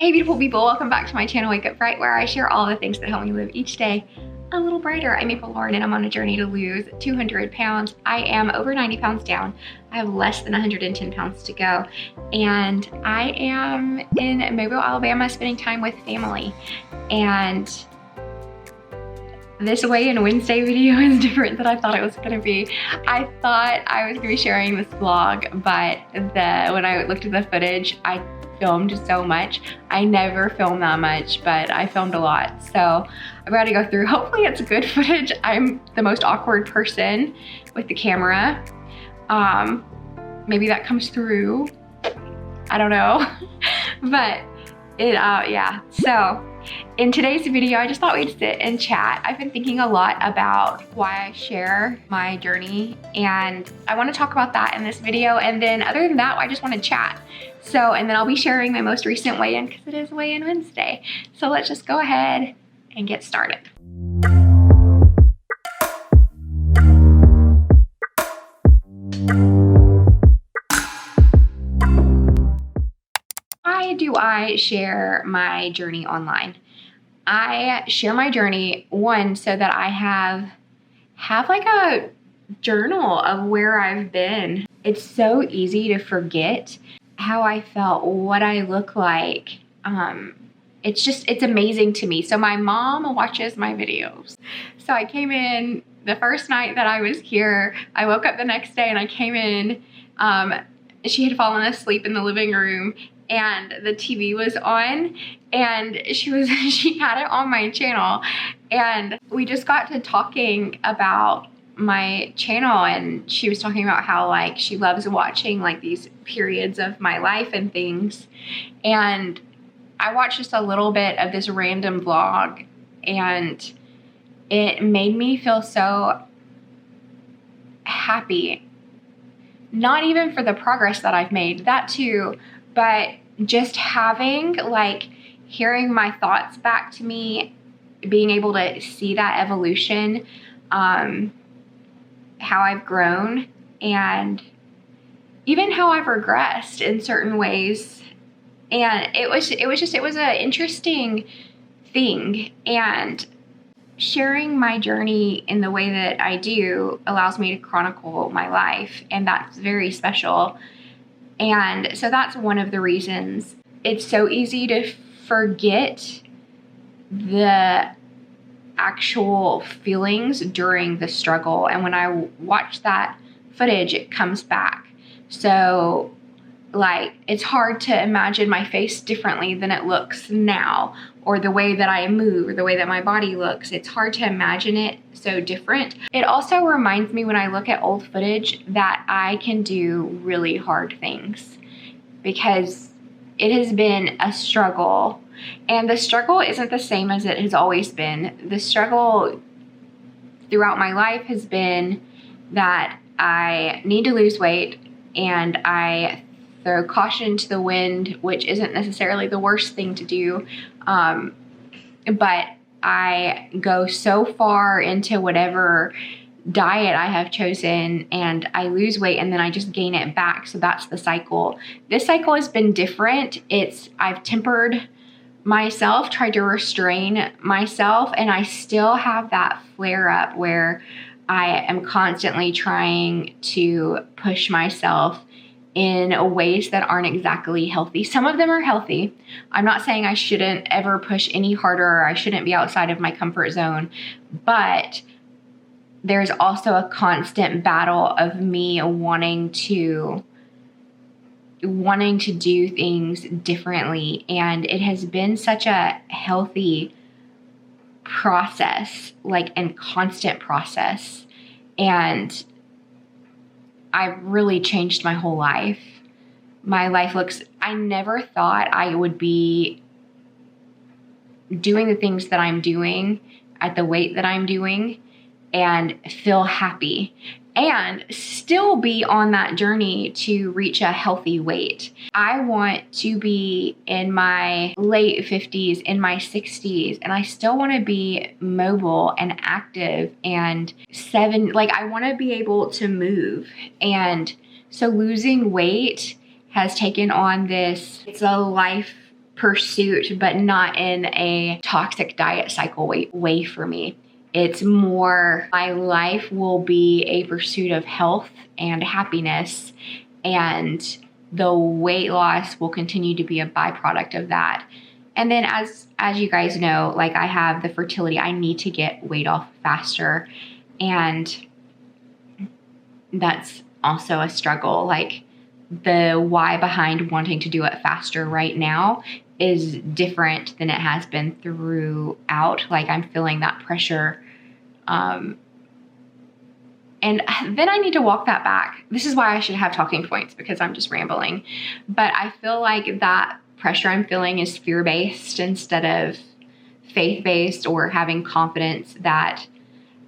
Hey beautiful people, welcome back to my channel Wake Up Bright, where I share all the things that help me live each day a little brighter. I'm April Lauren and I'm on a journey to lose 200 pounds. I am over 90 pounds down. I have less than 110 pounds to go. And I am in Mobile, Alabama, spending time with family. And this weigh-in Wednesday video is different than I thought it was gonna be. I thought I was gonna be sharing this vlog, but when I looked at the footage, I filmed so much. I never film that much, but I filmed a lot. So I've got to go through, hopefully it's good footage. I'm the most awkward person with the camera. Maybe that comes through. I don't know, but yeah. So in today's video, I just thought we'd sit and chat. I've been thinking a lot about why I share my journey, and I want to talk about that in this video. And then other than that, I just want to chat. So, and then I'll be sharing my most recent weigh-in because it is weigh-in Wednesday. So let's just go ahead and get started. Why do I share my journey online? I share my journey, one, so that I have like a journal of where I've been. It's so easy to forget how I felt, what I look like. It's amazing to me. So my mom watches my videos. So I came in the first night that I was here. I woke up the next day and I came in. She had fallen asleep in the living room and the TV was on, and she had it on my channel, and we just got to talking about my channel, and she was talking about how like she loves watching like these periods of my life and things. And I watched just a little bit of this random vlog, and it made me feel so happy. Not even for the progress that I've made, that too, but just having like hearing my thoughts back to me, being able to see that evolution, how I've grown, and even how I've regressed in certain ways. And it was an interesting thing. And sharing my journey in the way that I do allows me to chronicle my life, and that's very special. And so that's one of the reasons. It's so easy to forget the actual feelings during the struggle, and when I watch that footage, it comes back. So like it's hard to imagine my face differently than it looks now, or the way that I move, or the way that my body looks. It's hard to imagine it so different. It also reminds me when I look at old footage that I can do really hard things, because it has been a struggle. And the struggle isn't the same as it has always been. The struggle throughout my life has been that I need to lose weight, and I throw caution to the wind, which isn't necessarily the worst thing to do. But I go so far into whatever diet I have chosen, and I lose weight, and then I just gain it back. So that's the cycle. This cycle has been different. I've tempered myself, tried to restrain myself, and I still have that flare up where I am constantly trying to push myself in ways that aren't exactly healthy. Some of them are healthy. I'm not saying I shouldn't ever push any harder, or I shouldn't be outside of my comfort zone, but there's also a constant battle of me wanting to do things differently. And it has been such a healthy process, like, and constant process. And I've really changed my whole life. My life I never thought I would be doing the things that I'm doing at the weight that I'm doing and feel happy, and still be on that journey to reach a healthy weight. I want to be in my late 50s, in my 60s, and I still want to be mobile and active and I want to be able to move. And so losing weight has taken on it's a life pursuit, but not in a toxic diet cycle way for me. It's more, my life will be a pursuit of health and happiness, and the weight loss will continue to be a byproduct of that. And then as you guys know, like, I have the fertility, I need to get weight off faster. And that's also a struggle. Like, the why behind wanting to do it faster right now is different than it has been throughout. Like, I'm feeling that pressure. And then I need to walk that back. This is why I should have talking points, because I'm just rambling. But I feel like that pressure I'm feeling is fear-based instead of faith-based, or having confidence that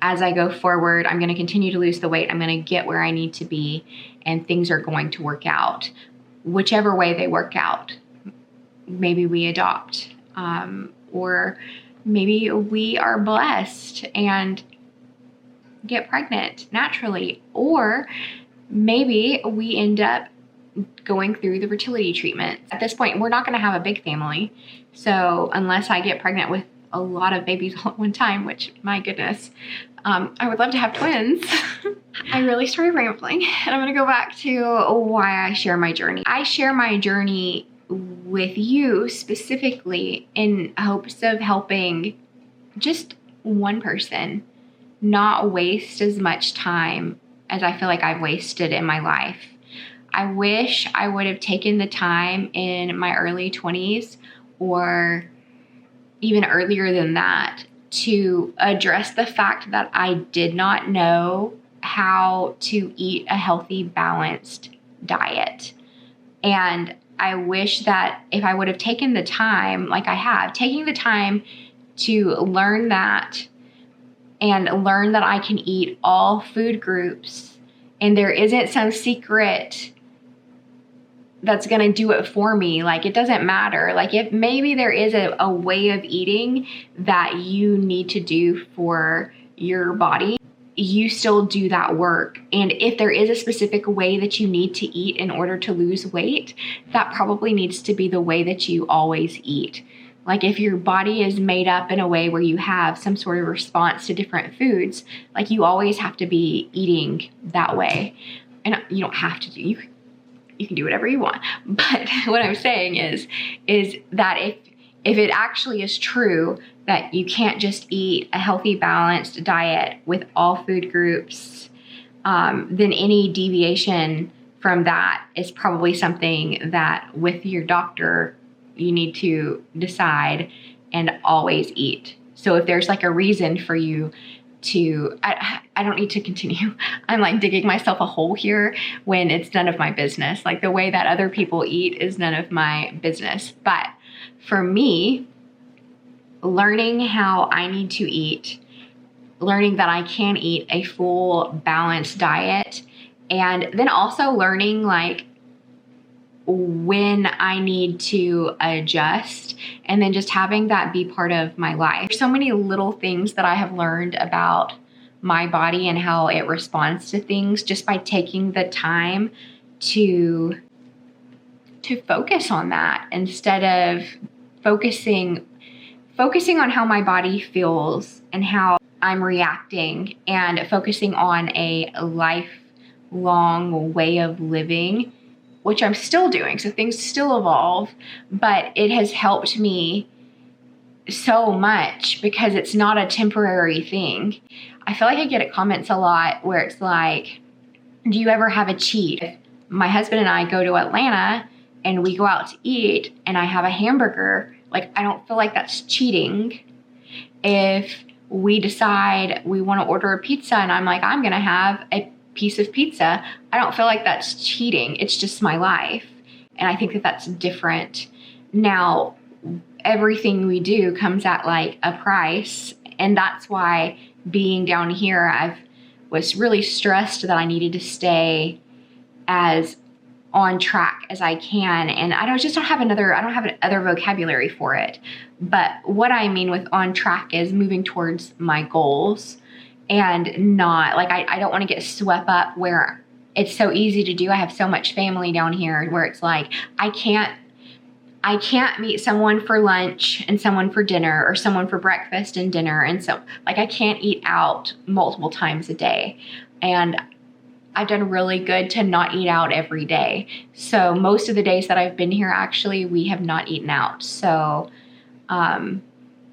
as I go forward, I'm going to continue to lose the weight. I'm going to get where I need to be, and things are going to work out, whichever way they work out. Maybe we adopt, or maybe we are blessed and get pregnant naturally, or maybe we end up going through the fertility treatment. At this point, we're not going to have a big family. So unless I get pregnant with a lot of babies all at one time, which, my goodness, I would love to have twins. I really started rambling, and I'm going to go back to why I share my journey. I share my journey with you specifically in hopes of helping just one person not waste as much time as I feel like I've wasted in my life. I wish I would have taken the time in my early 20s, or even earlier than that, to address the fact that I did not know how to eat a healthy, balanced diet. And I wish that if I would have taken the time, like I have, taking the time to learn that, and learn that I can eat all food groups, and there isn't some secret that's going to do it for me. Like, it doesn't matter. Like, if maybe there is a way of eating that you need to do for your body, you still do that work. And if there is a specific way that you need to eat in order to lose weight, that probably needs to be the way that you always eat. Like, if your body is made up in a way where you have some sort of response to different foods, like, you always have to be eating that way. And you don't have to do, you can do whatever you want. But what I'm saying is that if it actually is true that you can't just eat a healthy, balanced diet with all food groups, then any deviation from that is probably something that with your doctor you need to decide and always eat. So if there's like a reason for you to, I don't need to continue. I'm like digging myself a hole here when it's none of my business. Like, the way that other people eat is none of my business. But for me, learning how I need to eat, learning that I can eat a full balanced diet, and then also learning like when I need to adjust, and then just having that be part of my life. There's so many little things that I have learned about my body and how it responds to things just by taking the time to focus on that, instead of focusing on how my body feels and how I'm reacting, and focusing on a lifelong way of living, which I'm still doing. So things still evolve, but it has helped me so much because it's not a temporary thing. I feel like I get comments a lot where it's like, do you ever have a cheat? If my husband and I go to Atlanta and we go out to eat and I have a hamburger, like, I don't feel like that's cheating. If we decide we want to order a pizza and I'm like, I'm going to have a piece of pizza, I don't feel like that's cheating. It's just my life. And I think that that's different. Now, everything we do comes at like a price. And that's why being down here, I was really stressed that I needed to stay as on track as I can. And I don't have another vocabulary for it. But what I mean with on track is moving towards my goals, and not like, I don't want to get swept up where it's so easy to do. I have so much family down here where it's like, I can't I can't meet someone for lunch and someone for dinner, or someone for breakfast and dinner. And so like I can't eat out multiple times a day. And I've done really good to not eat out every day. So most of the days that I've been here, actually, we have not eaten out. So, and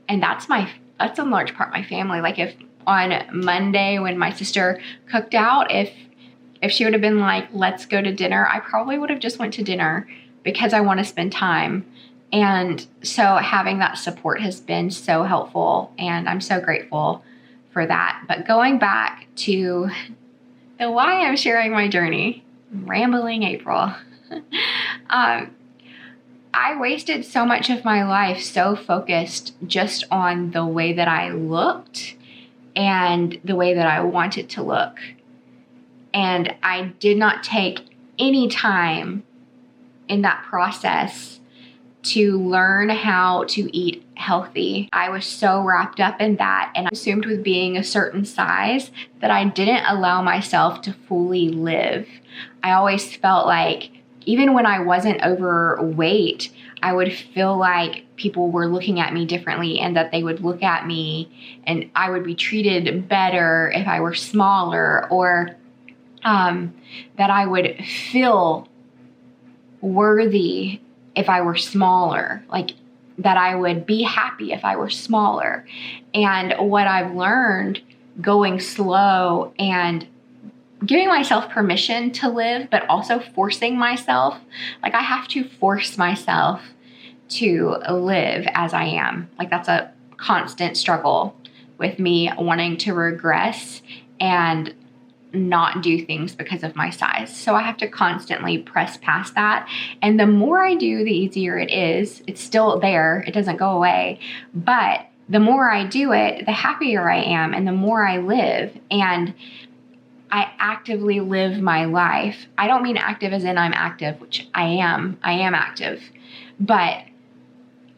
that's in large part my family. Like if on Monday when my sister cooked out, if she would have been like, let's go to dinner, I probably would have just went to dinner, because I want to spend time. And so having that support has been so helpful, and I'm so grateful for that. But going back to the why I'm sharing my journey, rambling April. I wasted so much of my life so focused just on the way that I looked and the way that I wanted to look. And I did not take any time in that process to learn how to eat healthy. I was so wrapped up in that and consumed with being a certain size that I didn't allow myself to fully live. I always felt like even when I wasn't overweight, I would feel like people were looking at me differently, and that they would look at me and I would be treated better if I were smaller, or that I would feel worthy if I were smaller, like that I would be happy if I were smaller. And what I've learned going slow and giving myself permission to live, but also forcing myself, like I have to force myself to live as I am. Like that's a constant struggle with me wanting to regress and not do things because of my size. So I have to constantly press past that. And the more I do, the easier it is. It's still there. It doesn't go away. But the more I do it, the happier I am and the more I live. And I actively live my life. I don't mean active as in I'm active, which I am. I am active. But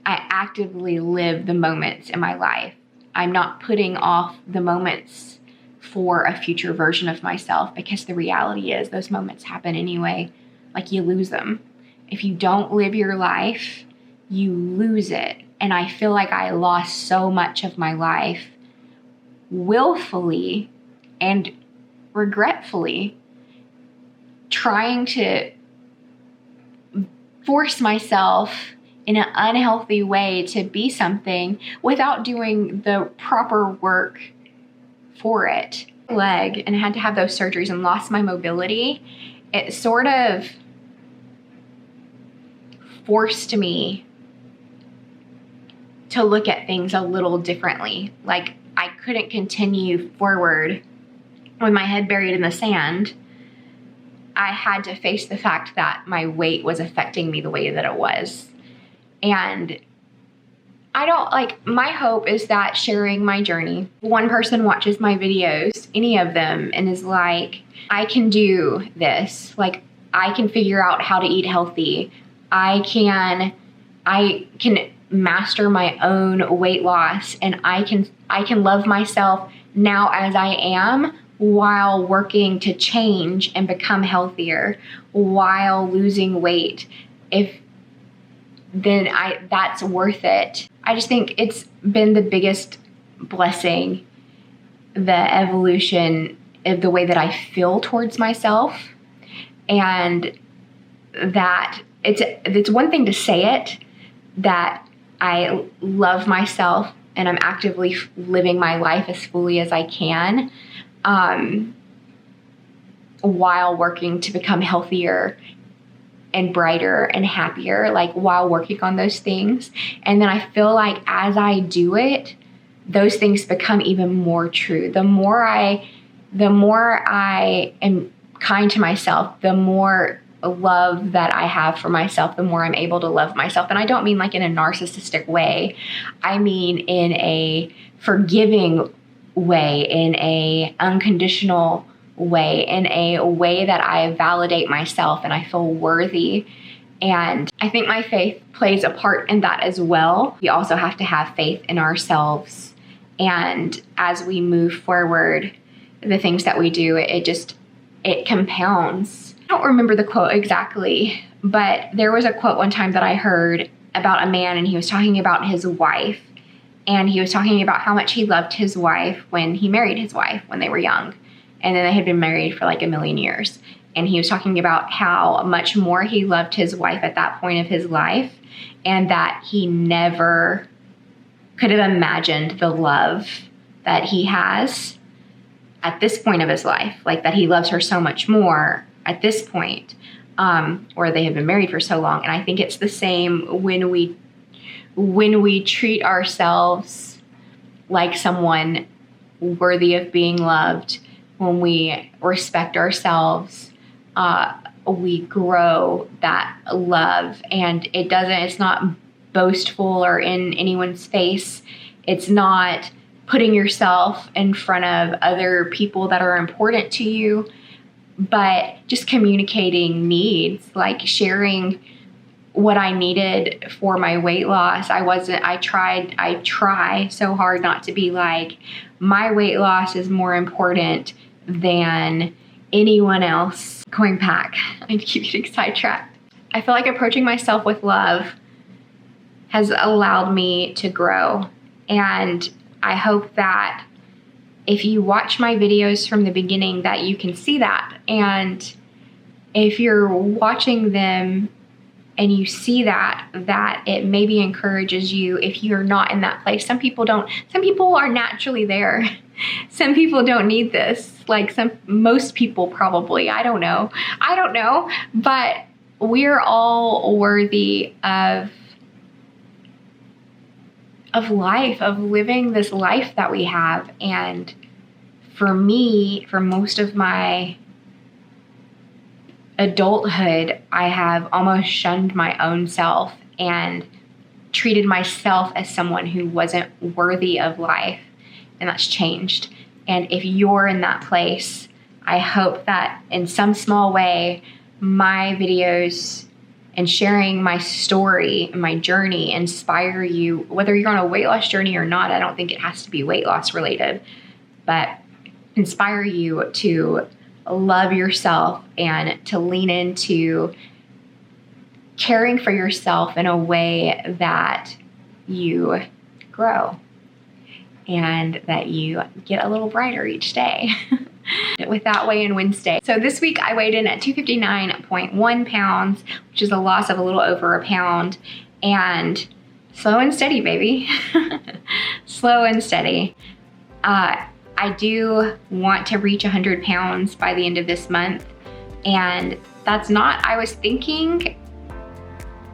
I actively live the moments in my life. I'm not putting off the moments for a future version of myself, because the reality is those moments happen anyway. Like you lose them. If you don't live your life, you lose it. And I feel like I lost so much of my life willfully and regretfully, trying to force myself in an unhealthy way to be something without doing the proper work for it. Leg, and I had to have those surgeries and lost my mobility. It sort of forced me to look at things a little differently. Like I couldn't continue forward with my head buried in the sand. I had to face the fact that my weight was affecting me the way that it was. And I don't like, my hope is that sharing my journey, one person watches my videos, any of them, and is like, I can do this. Like I can figure out how to eat healthy. I can master my own weight loss, and I can love myself now as I am, while working to change and become healthier, while losing weight. That's worth it. I just think it's been the biggest blessing, the evolution of the way that I feel towards myself. And that it's one thing to say it, that I love myself and I'm actively living my life as fully as I can, while working to become healthier and brighter and happier, like while working on those things. And then I feel like as I do it, those things become even more true. The more I am kind to myself, the more love that I have for myself, the more I'm able to love myself. And I don't mean like in a narcissistic way. I mean in a forgiving way, in a unconditional way, in a way that I validate myself and I feel worthy. And I think my faith plays a part in that as well. We also have to have faith in ourselves. And as we move forward, the things that we do, it compounds. I don't remember the quote exactly, but there was a quote one time that I heard, about a man, and he was talking about his wife, and he was talking about how much he loved his wife when he married his wife when they were young, and then they had been married for like 1,000,000 years. And he was talking about how much more he loved his wife at that point of his life, and that he never could have imagined the love that he has at this point of his life, like that he loves her so much more at this point, or they have been married for so long. And I think it's the same when we treat ourselves like someone worthy of being loved, when we respect ourselves, we grow that love. And it's not boastful or in anyone's face. It's not putting yourself in front of other people that are important to you, but just communicating needs, like sharing what I needed for my weight loss. I try so hard not to be like, my weight loss is more important than anyone else. Going back, I keep getting sidetracked. I feel like approaching myself with love has allowed me to grow. And I hope that if you watch my videos from the beginning, that you can see that. And if you're watching them and you see that it maybe encourages you if you're not in that place. Some people are naturally there. Some people don't need this. Like most people probably, I don't know. But we're all worthy of life, of living this life that we have. And for me, for most of my adulthood, I have almost shunned my own self and treated myself as someone who wasn't worthy of life. And that's changed. And if you're in that place, I hope that in some small way, my videos and sharing my story and my journey inspire you, whether you're on a weight loss journey or not. I don't think it has to be weight loss related, but inspire you to love yourself and to lean into caring for yourself in a way that you grow and that you get a little brighter each day. With that weigh-in Wednesday. So this week I weighed in at 259.1 pounds, which is a loss of a little over a pound, and slow and steady, baby. Slow and steady. I do want to reach 100 pounds by the end of this month, and I was thinking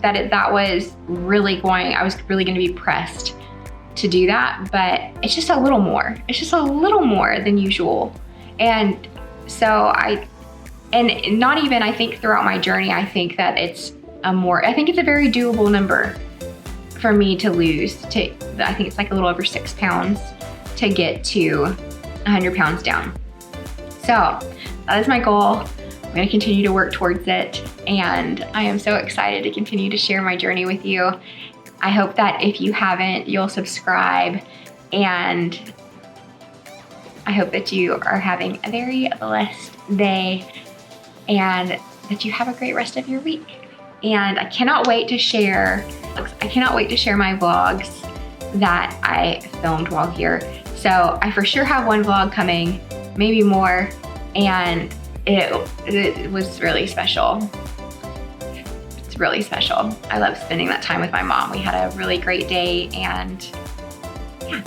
that I was really going to be pressed to do that, but it's just a little more. It's just a little more than usual. And so I think throughout my journey, I think that it's a very doable number for me to lose. I think it's like a little over 6 pounds to get to 100 pounds down. So that is my goal. I'm going to continue to work towards it. And I am so excited to continue to share my journey with you. I hope that if you haven't, you'll subscribe, and I hope that you are having a very blessed day and that you have a great rest of your week. And I cannot wait to share my vlogs that I filmed while here. So I for sure have one vlog coming, maybe more, and it was really special. It's really special. I love spending that time with my mom. We had a really great day, and yeah.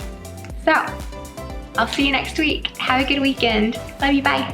So I'll see you next week. Have a good weekend. Love you, bye.